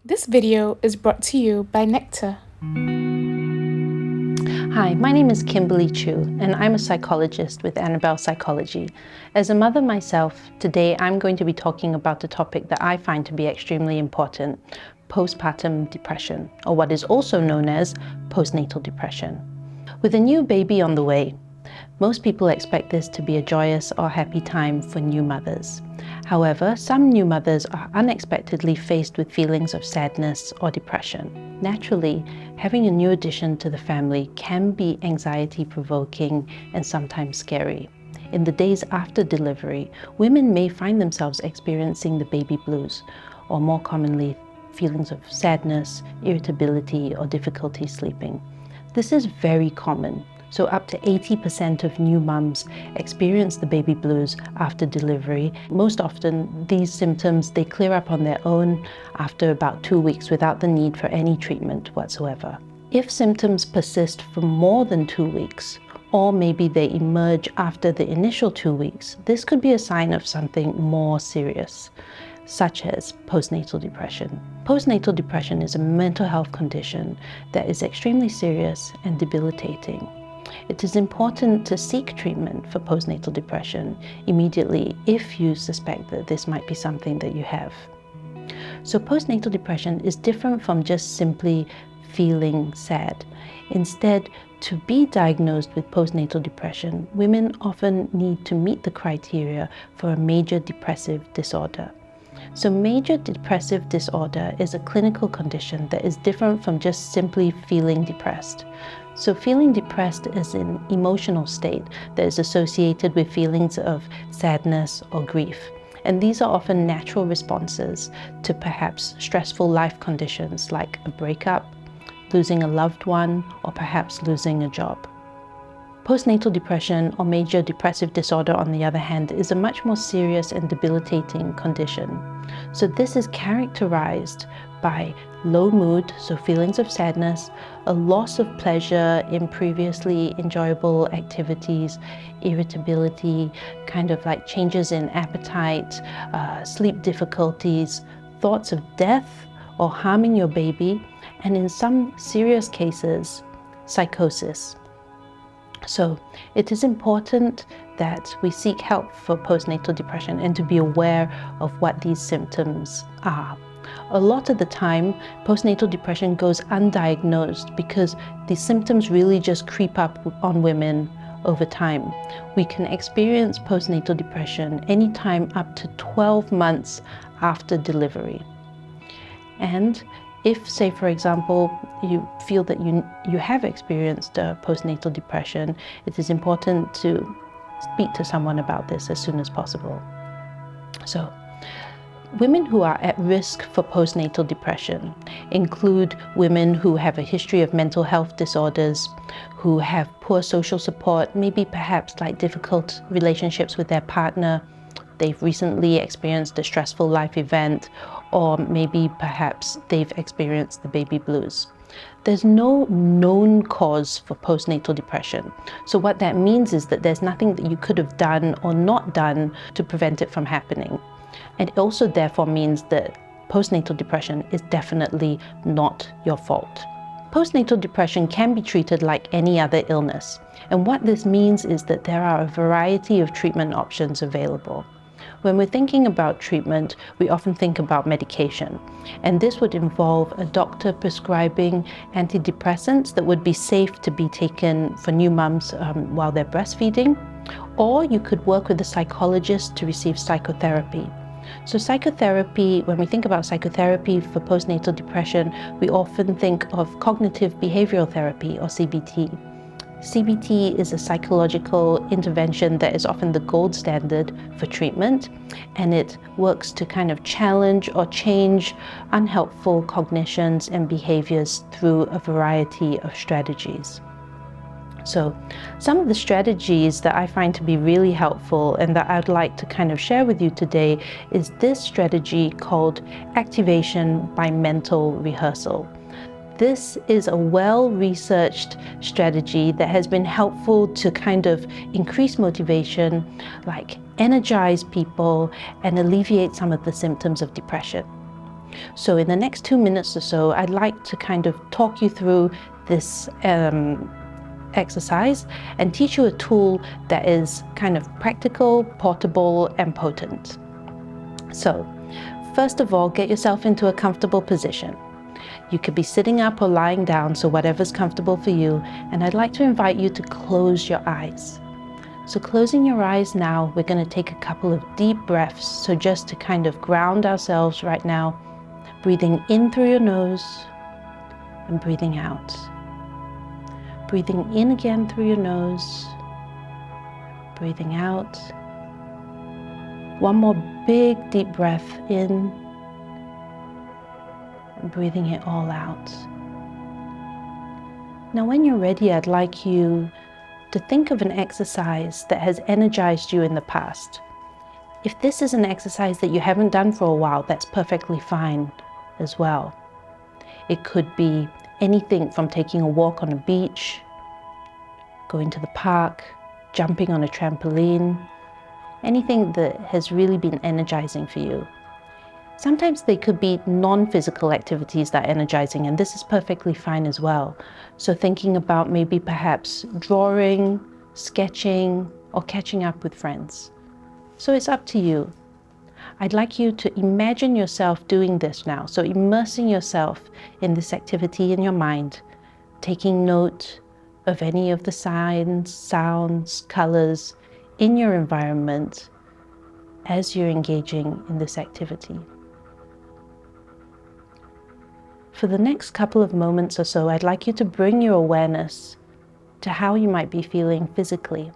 This video is brought to you by Nectar. Hi, my name is Kimberly Chu, and I'm a psychologist with Annabelle Psychology. As a mother myself, today I'm going to be talking about a topic that I find to be extremely important: postpartum depression, or what is also known as postnatal depression. With a new baby on the way, most people expect this to be a joyous or happy time for new mothers. However, some new mothers are unexpectedly faced with feelings of sadness or depression. Naturally, having a new addition to the family can be anxiety-provoking and sometimes scary. In the days after delivery, women may find themselves experiencing the baby blues, or more commonly, feelings of sadness, irritability, or difficulty sleeping. This is very common. So up to 80% of new mums experience the baby blues after delivery. Most often, these symptoms, they clear up on their own after about 2 weeks without the need for any treatment whatsoever. If symptoms persist for more than 2 weeks, or maybe they emerge after the initial 2 weeks, this could be a sign of something more serious, such as postnatal depression. Postnatal depression is a mental health condition that is extremely serious and debilitating. It is important to seek treatment for postnatal depression immediately if you suspect that this might be something that you have. So postnatal depression is different from just simply feeling sad. Instead, to be diagnosed with postnatal depression, women often need to meet the criteria for a major depressive disorder. So major depressive disorder is a clinical condition that is different from just simply feeling depressed. So feeling depressed is an emotional state that is associated with feelings of sadness or grief. And these are often natural responses to perhaps stressful life conditions like a breakup, losing a loved one, or perhaps losing a job. Postnatal depression or major depressive disorder, on the other hand, is a much more serious and debilitating condition. So this is characterized by low mood, so feelings of sadness, a loss of pleasure in previously enjoyable activities, irritability, kind of like changes in appetite, sleep difficulties, thoughts of death or harming your baby, and in some serious cases, psychosis. So it is important that we seek help for postnatal depression and to be aware of what these symptoms are. A lot of the time, postnatal depression goes undiagnosed because the symptoms really just creep up on women over time. We can experience postnatal depression anytime up to 12 months after delivery. And if, say, for example, you feel that you have experienced postnatal depression, it is important to speak to someone about this as soon as possible. So, women who are at risk for postnatal depression include women who have a history of mental health disorders, who have poor social support, maybe perhaps like difficult relationships with their partner, they've recently experienced a stressful life event, or maybe perhaps they've experienced the baby blues. There's no known cause for postnatal depression. So what that means is that there's nothing that you could have done or not done to prevent it from happening. And it also therefore means that postnatal depression is definitely not your fault. Postnatal depression can be treated like any other illness. And what this means is that there are a variety of treatment options available. When we're thinking about treatment, we often think about medication, and this would involve a doctor prescribing antidepressants that would be safe to be taken for new mums while they're breastfeeding, or you could work with a psychologist to receive psychotherapy. So psychotherapy, when we think about psychotherapy for postnatal depression, we often think of cognitive behavioral therapy, or CBT. CBT is a psychological intervention that is often the gold standard for treatment, and it works to kind of challenge or change unhelpful cognitions and behaviors through a variety of strategies. So some of the strategies that I find to be really helpful and that I'd like to kind of share with you today is this strategy called activation by mental rehearsal. This is a well-researched strategy that has been helpful to kind of increase motivation, like energize people and alleviate some of the symptoms of depression. So in the next 2 minutes or so, I'd like to kind of talk you through this exercise and teach you a tool that is kind of practical, portable, and potent. So, first of all, get yourself into a comfortable position. You could be sitting up or lying down, so whatever's comfortable for you, and I'd like to invite you to close your eyes. So closing your eyes now, we're going to take a couple of deep breaths, so just to kind of ground ourselves right now, breathing in through your nose and breathing out. Breathing in again through your nose, breathing out. One more big deep breath in and breathing it all out. Now when you're ready, I'd like you to think of an exercise that has energized you in the past. If this is an exercise that you haven't done for a while, that's perfectly fine as well. It could be anything from taking a walk on a beach, going to the park, jumping on a trampoline, anything that has really been energizing for you. Sometimes they could be non-physical activities that are energizing, and this is perfectly fine as well. So thinking about maybe perhaps drawing, sketching, or catching up with friends. So it's up to you. I'd like you to imagine yourself doing this now. So immersing yourself in this activity in your mind, taking note of any of the signs, sounds, colors in your environment as you're engaging in this activity. For the next couple of moments or so, I'd like you to bring your awareness to how you might be feeling physically.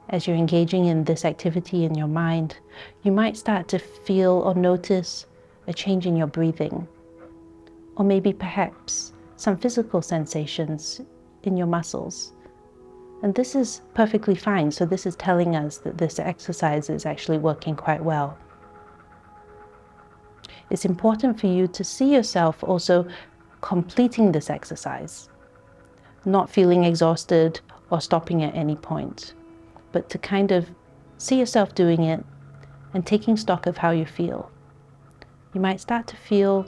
As you're engaging in this activity in your mind, you might start to feel or notice a change in your breathing, or maybe perhaps some physical sensations in your muscles. And this is perfectly fine, so this is telling us that this exercise is actually working quite well. It's important for you to see yourself also completing this exercise, not feeling exhausted or stopping at any point, but to kind of see yourself doing it and taking stock of how you feel. You might start to feel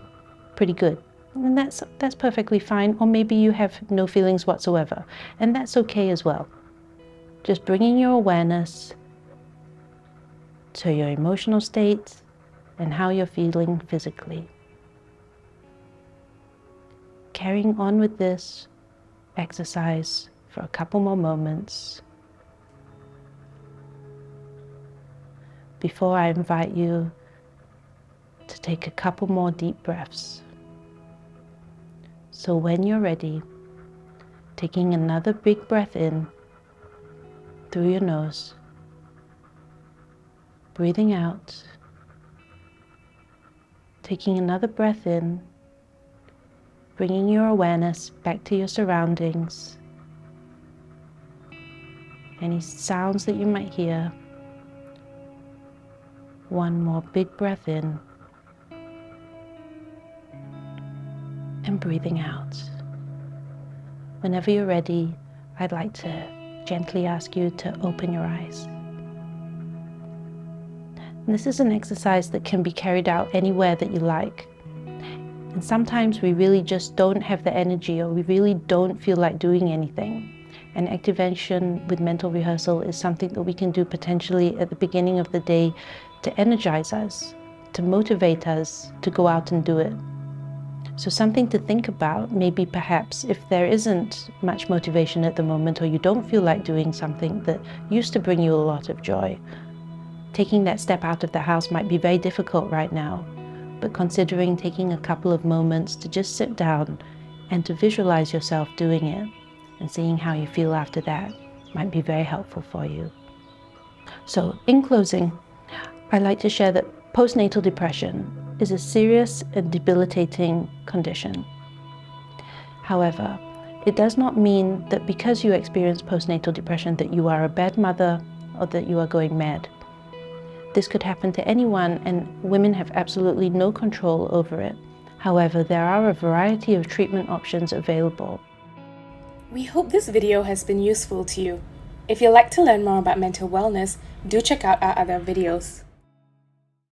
pretty good, and that's perfectly fine, or maybe you have no feelings whatsoever, and that's okay as well. Just bringing your awareness to your emotional state and how you're feeling physically. Carrying on with this exercise for a couple more moments before I invite you to take a couple more deep breaths. So when you're ready, taking another big breath in through your nose, breathing out, taking another breath in, bringing your awareness back to your surroundings, any sounds that you might hear. One more big breath in and breathing out. Whenever you're ready, I'd like to gently ask you to open your eyes. And this is an exercise that can be carried out anywhere that you like. And sometimes we really just don't have the energy, or we really don't feel like doing anything. And activation with mental rehearsal is something that we can do potentially at the beginning of the day to energize us, to motivate us to go out and do it. So something to think about, maybe perhaps if there isn't much motivation at the moment, or you don't feel like doing something that used to bring you a lot of joy, taking that step out of the house might be very difficult right now, but considering taking a couple of moments to just sit down and to visualize yourself doing it and seeing how you feel after that might be very helpful for you. So in closing, I'd like to share that postnatal depression is a serious and debilitating condition. However, it does not mean that because you experience postnatal depression that you are a bad mother or that you are going mad. This could happen to anyone, and women have absolutely no control over it. However, there are a variety of treatment options available. We hope this video has been useful to you. If you'd like to learn more about mental wellness, do check out our other videos.